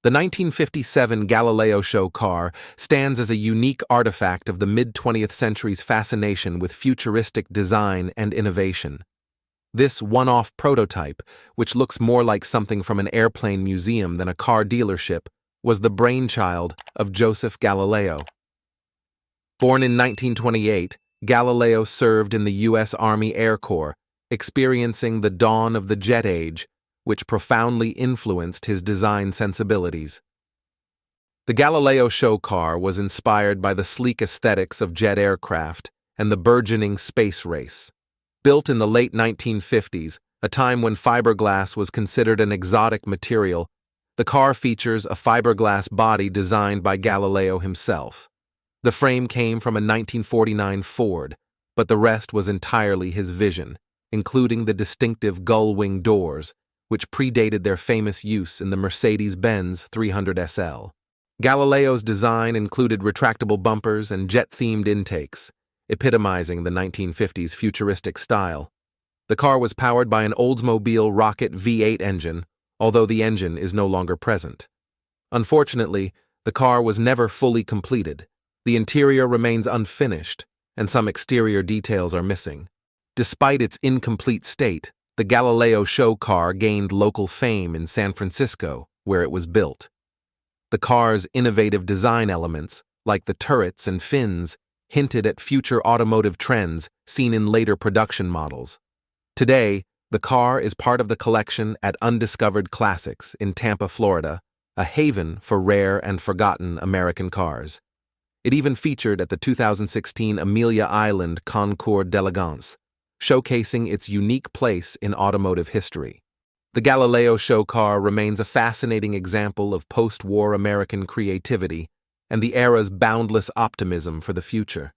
The 1957 Galileo Show Car stands as a unique artifact of the mid-20th century's fascination with futuristic design and innovation. This one-off prototype, which looks more like something from an airplane museum than a car dealership, was the brainchild of Joseph Galileo. Born in 1928, Galileo served in the U.S. Army Air Corp, experiencing the dawn of the jet age, which profoundly influenced his design sensibilities. The Galileo Show Car was inspired by the sleek aesthetics of jet aircraft and the burgeoning space race. Built in the late 1950s, a time when fiberglass was considered an exotic material, the car features a fiberglass body designed by Galileo himself. The frame came from a 1949 Ford, but the rest was entirely his vision, including the distinctive Gullwing doors, which predated their famous use in the Mercedes-Benz 300 SL. Galileo's design included retractable bumpers and jet-themed intakes, epitomizing the 1950s futuristic style. The car was powered by an Oldsmobile rocket V8 engine, although the engine is no longer present. Unfortunately, the car was never fully completed. The interior remains unfinished, and some exterior details are missing. Despite its incomplete state, the Galileo Show Car gained local fame in San Francisco, where it was built. The car's innovative design elements, like the turrets and fins, hinted at future automotive trends seen in later production models. Today, the car is part of the collection at Undiscovered Classics in Tampa, Florida, a haven for rare and forgotten American cars. It even featured at the 2016 Amelia Island Concours d'Elegance, showcasing its unique place in automotive history. The Galileo Show Car remains a fascinating example of post-war American creativity and the era's boundless optimism for the future.